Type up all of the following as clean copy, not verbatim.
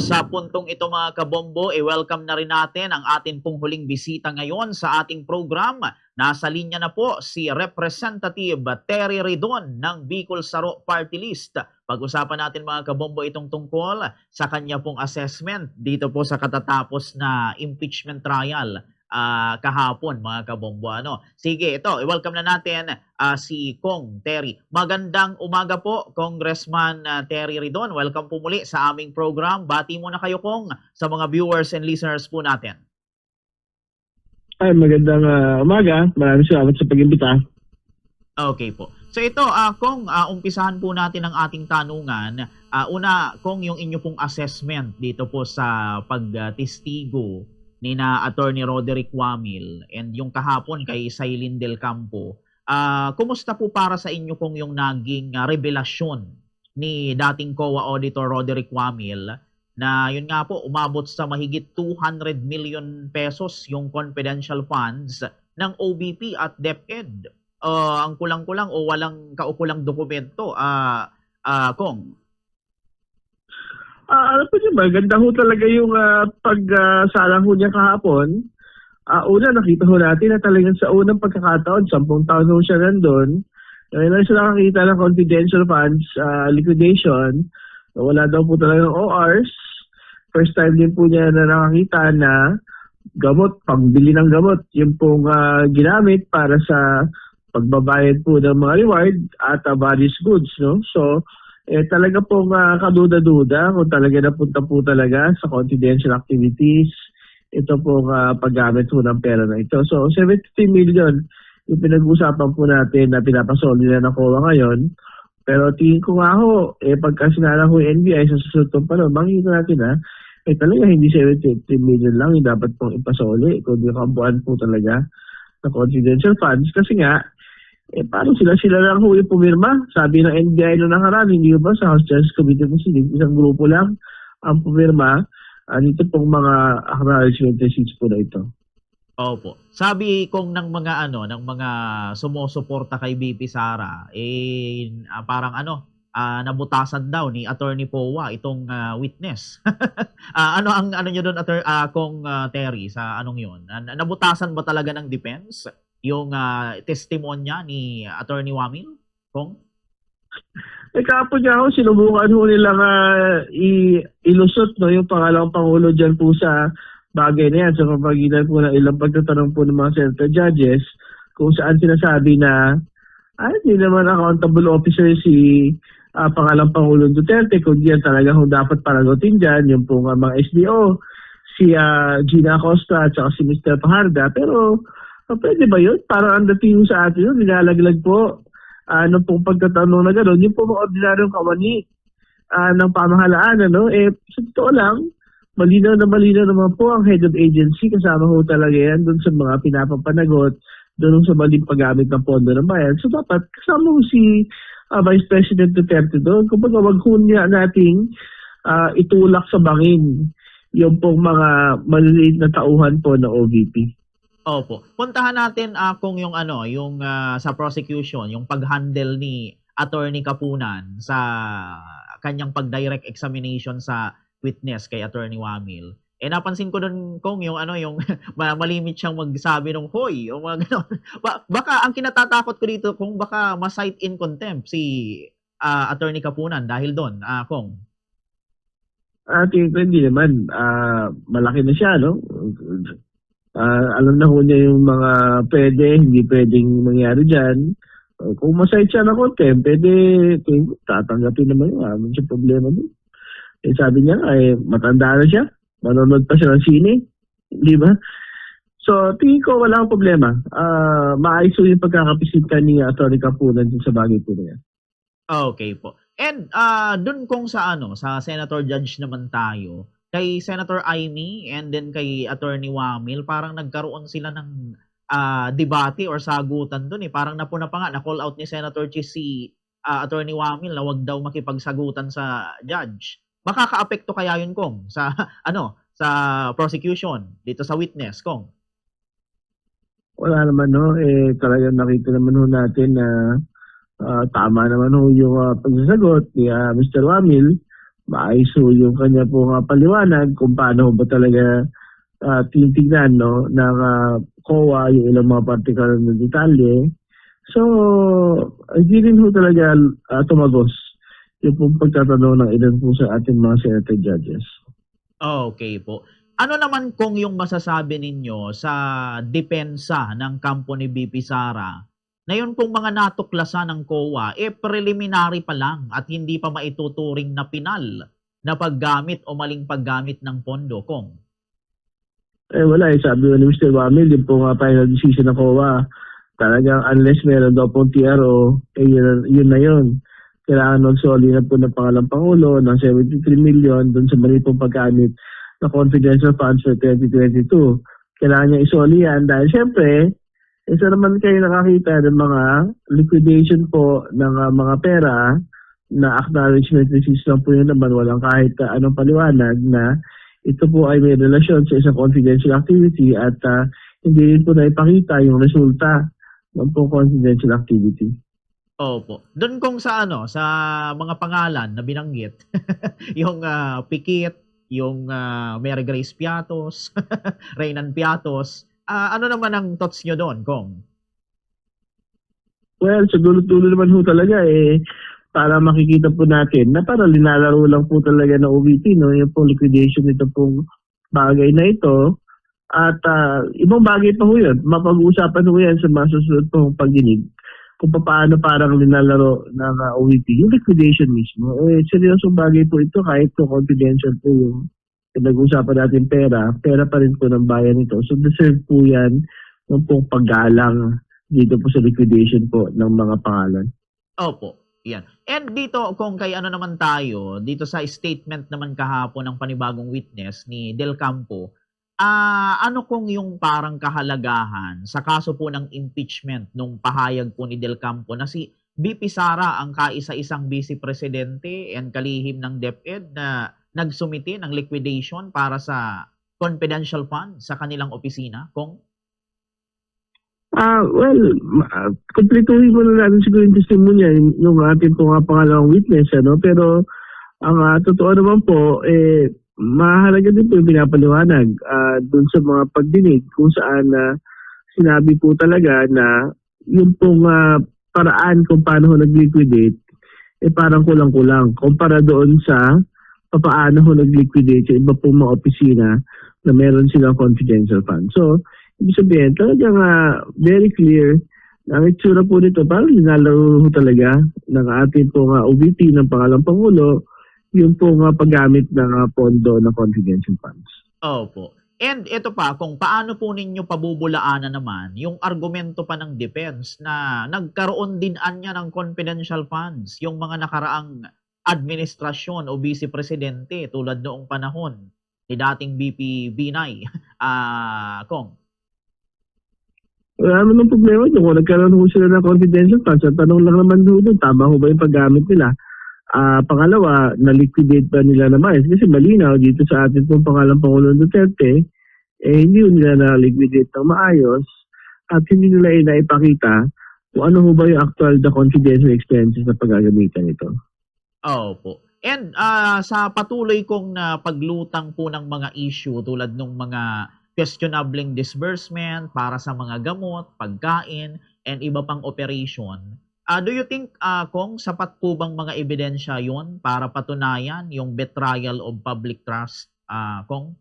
Sa puntong ito mga kabombo, welcome na rin natin ang atin pong huling bisita ngayon sa ating program. Nasa linya na po si Representative Terry Ridon ng Bicol Saro Party List. Pag-usapan natin mga kabombo itong tungkol sa kanya pong assessment dito po sa katatapos na impeachment trial kahapon mga kabombo. Sige, ito, welcome na natin si Kong Terry. Magandang umaga po, Congressman Terry Ridon. Welcome po muli sa aming program. Bati muna kayo, Kong, sa mga viewers and listeners po natin. Ay, magandang umaga. Maraming salamat sa pag-imbita. Okay po. So ito, Kong, umpisahan po natin ang ating tanungan. Una, Kong, yung inyo pong assessment dito po sa pagtestigo ni na Attorney Roderick Wamil and yung kahapon kay Sailin Del Campo. Kumusta po para sa inyo kung yung naging revelasyon ni dating COA Auditor Roderick Wamil na yun nga po umabot sa mahigit 200 million pesos yung confidential funds ng OBP at DepEd? Ang kulang-kulang o walang kaukulang dokumento, Kong? Ano po yun, maganda ho talaga yung pagsalang ho niya kahapon. Una, nakita ho natin na talagang sa unang pagkakataon, 10 taon ho siya nandun. Ngayon lang siya nakakita ng confidential funds liquidation. Wala daw po talagang ORs. First time din po niya na nakakita na gamot, pambili ng gamot, yung pong ginamit para sa pagbabayad po ng mga reward at various goods. No? So, talaga pong kaduda-duda kung talaga napunta po talaga sa confidential activities ito pong paggamit po ng pera na ito. So 73 million yung pinag-usapan po natin na pinapasol nila ng COA ngayon. Pero tingin ko nga ho, pagka sinala ho yung NBI sa susunod pa rin, makikita natin talaga hindi 73 million lang yung dapat pong ipasoli kundi kambuan po talaga sa confidential funds. Kasi nga, paano sila lang ho yung pumirma? Sabi ng NBI noong nakaraan, hindi ba sa House Justice Committee Proceedings, isang grupo lang ang pumirma dito pong mga acknowledgement receipts po na ito. Opo. Sabi kong ng mga sumusuporta kay BP Sara, parang nabutasan daw ni Attorney Powa itong witness. Ano niyo doon, Kong Terry, sa anong yun? Nabutasan ba talaga ng defense yung testimonya ni Attorney Wamil, Kong? Kahapon niya ako, sinubukan ho nilang ilusot yung pangalawang pangulo dyan po sa bagay na yan sa papagitan po ng ilang pagtatanong po ng mga senator judges kung saan sinasabi na hindi naman accountable officer si pangalawang Pangulong Duterte, kundi yan talaga kung dapat panagutin dyan yung pong mga SDO, si Gina Acosta at saka si Mr. Paharda. Pero pwede ba yun? Parang ang dating sa atin yun, nilalaglag po nung pong pagtatanong na gano'n, yung pong mga ordinaryong kawani ng pamahalaan. Sa totoo lang, malinaw naman po ang head of agency, kasama ho talaga yan doon sa mga pinapapanagot, doon sa maling paggamit ng pondo ng bayan. So dapat kasama ho si Vice President Duterte doon. Kumbaga wag ho niya nating itulak sa bangin yung pong mga maliliit na tauhan po ng OVP. Opo. Puntahan natin kung yung sa prosecution, yung pag-handle ni Attorney Kapunan sa kanyang pag-direct examination sa witness kay Attorney Wamil. Napansin ko doon kung yung malimit siyang magsabi ng hoy o mga gano'n. Baka ang kinatatakot ko dito kung baka ma-cite in contempt si Attorney Kapunan dahil doon, Kong. Tingin ko hindi naman. Malaki na siya, no? Alam na ho niya yung mga pwede, hindi pwedeng mangyari dyan. Kung masayit siya na contempt, pwede tatanggapin naman yun. Ano siya problema doon? Sabi niya, matanda na siya. Manonood pa siya ng sine. Di ba? So, tingin ko wala akong problema. Maayos yung pagkakapisita ni Atty. Kapunan sa bagay po na yan. Okay po. And doon kung sa Senator Judge naman tayo, kay Senator Amy and then kay Attorney Wamil, parang nagkaroon sila ng debate or sagutan doon. Parang napuna pa nga, na-call out ni Senator Chis si Attorney Wamil na wag daw makipagsagutan sa judge. Makakaapekto kaya yun, Kong, sa sa prosecution dito sa witness, Kong? Wala naman, no? Talagang nakita naman ho natin na tama naman ho yung pagsasagot ni Mr. Wamil. maayos ho yung kanya po paliwanag kung paano ba talaga tinitignan no, ng COA yung ilang mga partikular na detalye. So, hindi rin ho talaga tumagos yung pong pagtatanong ng ilan po sa ating mga senator judges. Okay po. Ano naman kung yung masasabi ninyo sa depensa ng kampo ni BP Sara na yun pong mga natuklasan ng COA, preliminary pa lang at hindi pa maituturing na pinal na paggamit o maling paggamit ng pondo, Kong? Wala sabi ni Mr. Wamil, yung pong final decision ng COA, talagang unless meron daw pong TRO, yun na yun. Kailangan magsoli na po ng pangalang Pangulo ng 73 million doon sa mali pong paggamit na confidential funds for 2022. Kailangan niya isoli yan dahil syempre, isa naman kayo nakakita ng mga liquidation po ng mga pera na acknowledgement receipt lang po yun naman, walang kahit anong paliwanag na ito po ay may relasyon sa isang confidential activity at hindi rin po naipakita yung resulta ng po confidential activity. Opo. Doon kung sa sa mga pangalan na binanggit, yung Pikit, yung Mary Grace Piatos, Reynan Piatos, ano naman ang thoughts nyo doon, Kong? Well, sa dulo-dulo naman ho talaga para makikita po natin na parang linalaro lang po talaga na OVP, no? Yung pong liquidation nito pong bagay na ito. At ibang bagay pa ho yun. Mapag-uusapan ho yan sa mga susunod pong pagdinig kung paano parang linalaro ng OVP. Yung liquidation mismo. Seryosong bagay po ito kahit po confidential po yung nag-uusapan natin pera pa rin po ng bayan ito. So deserve po yan ng pong paggalang dito po sa liquidation po ng mga pangalan. Opo. Yan. And dito, kung kay ano naman tayo, dito sa statement naman kahapon ng panibagong witness ni Del Campo, ano kung yung parang kahalagahan sa kaso po ng impeachment nung pahayag po ni Del Campo na si BP Sara ang kaisa-isang vice presidente and kalihim ng DepEd na nagsumite ng liquidation para sa confidential fund sa kanilang opisina, Kong? Well, kumpletuhin mo na natin siguro yung testimonya yung ating po pangalawang witness, ano? Pero ang totoo naman po, mahalaga din po yung pinapaliwanag dun sa mga pagdinig kung saan sinabi po talaga na yung pong paraan kung paano nag-liquidate, parang kulang-kulang kumpara doon sa paano nag-liquidate sa iba pong mga opisina na meron silang confidential fund. So, ibig sabihin, talagang very clear na ang itsura po nito, parang linalaro talaga ng ating pong OVP ng pangalang Pangulo, yung pong paggamit ng pondo ng confidential funds. Opo. And ito pa, kung paano po ninyo pabubulaanan naman yung argumento pa ng defense na nagkaroon din anya ng confidential funds yung mga nakaraang administrasyon o vice presidente tulad noong panahon ni dating BP Binay. Kong? Wala naman ng problema doon. Kung nagkaroon ho sila ng confidential funds, at tanong lang naman doon, tama ho ba yung paggamit nila? Pangalawa, na-liquidate ba nila naman? Kasi malinaw dito sa atin pong pangalang Pangulong Duterte, hindi nila na-liquidate ng maayos at hindi nila inaipakita kung ano ho ba yung actual the confidential expenses na paggagamitan ito. Opo. And sa patuloy kong paglutang po ng mga issue tulad ng mga questionable disbursement para sa mga gamot, pagkain, and iba pang operation, do you think, Kong, sapat po bang mga ebidensya yon para patunayan yung betrayal of public trust, Kong?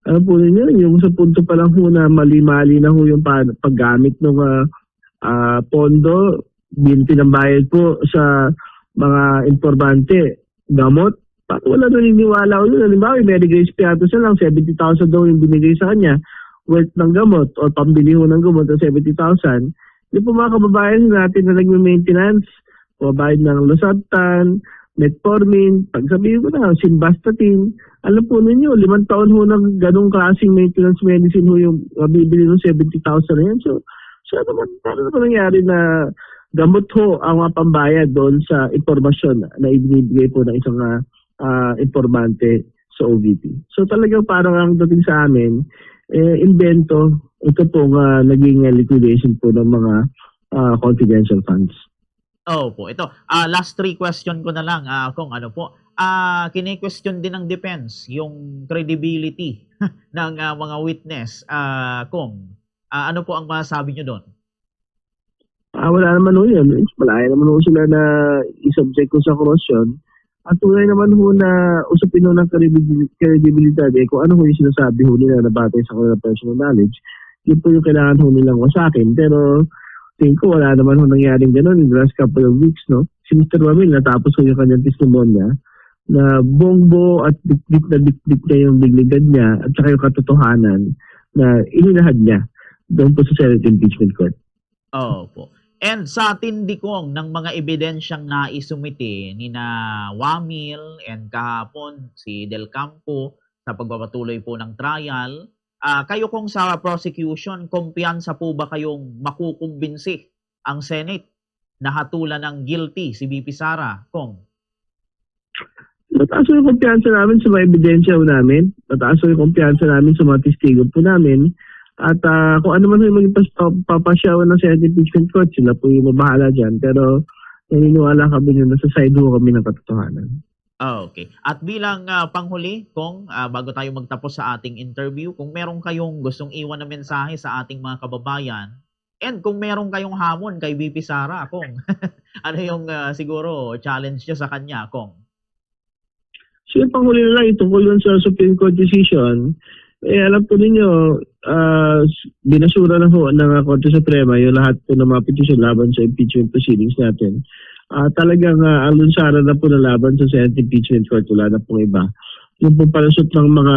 Ano po ninyo, yung sa punto pa lang ho na mali-mali na ho yung paggamit ng pondo, pinambayad po sa mga informante, gamot, wala naniniwala ko yun. Halimbawa, Mary Grace Piatos na lang, 70,000 daw yung binigay sa kanya, worth ng gamot, o pambili ho ng gamot ng 70,000. Yung po mga kababayan natin na nagme-maintenance, kababayan ng Losartan, Metformin, pagsabihin ko na, Simvastatin, alam po ninyo, 5 taon ho ng ganong klaseng maintenance medicine ho yung mabibili ng 70,000 na yan. So ano naman nangyari na gamot ho ang pambayad doon sa impormasyon na ibinibigay po ng isang informante sa OVP. So talagang parang ang dating sa amin, invento, ito pong naging liquidation po ng mga confidential funds. Opo, ito, last three question ko na lang, kung ano po, kine-question din ng defense yung credibility ng mga witness, kung ano po ang masasabi niyo do'n? Wala naman ho yun. Malaya naman ho sila na i-subject ko sa korosyon. At tunay naman ho na usapin ho ng credibilidad kung ano ho yung sinasabi ho nila na batay sa kanilang personal knowledge. Yun po yung kailangan ho nilang wasakin. Pero tingin ko wala naman ho nangyaring gano'n in the last couple of weeks, no? Si Mr. Ramil, natapos ho yung kanyang testimonya na bongbo at bit-bit na yung dignidad niya at saka yung katotohanan na ininahad niya doon po sa Senate Impeachment Court. Opo. And sa tindikong ng mga ebidensyang naisumite ni na Wamil and kahapon si Del Campo sa pagpapatuloy po ng trial, kayo kung sa prosecution, kumpiyansa po ba kayong makukumbinsi ang Senate na hatulan ng guilty si VP Sara, Kong? Mataas yung kumpiyansa namin sa mga ebidensya po namin. Mataas yung kumpiyansa namin sa mga testigo po namin. At kung ano man yung maging papasyawan ng Senate Impeachment Court, sila po yung mabahala dyan. Pero naniniwala kami na nasa side ho kami ng katotohanan. Okay. At bilang panghuli, Kong, bago tayo magtapos sa ating interview, kung meron kayong gustong iwan na mensahe sa ating mga kababayan, and kung meron kayong hamon kay VP Sara, Kong, ano yung siguro challenge nyo sa kanya, Kong? So yung panghuli na lang, tungkol yun sa Supreme Court decision, alam po ninyo, binasura na ho ng Korte Suprema yung lahat po ng mga petisyon laban sa impeachment proceedings natin. Talagang ang lunsara na po na laban sa Senate Impeachment Court, wala na pong iba. Yung po palusot ng mga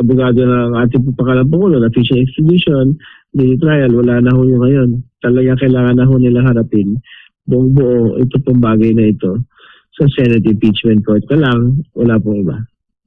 abogado ng ating pagpakalang Pangulo na official extradition, mini trial, wala na ho yung ngayon. Talagang kailangan na ho nila harapin buong buo ito pong bagay na ito sa Senate Impeachment Court ka lang, wala pong iba.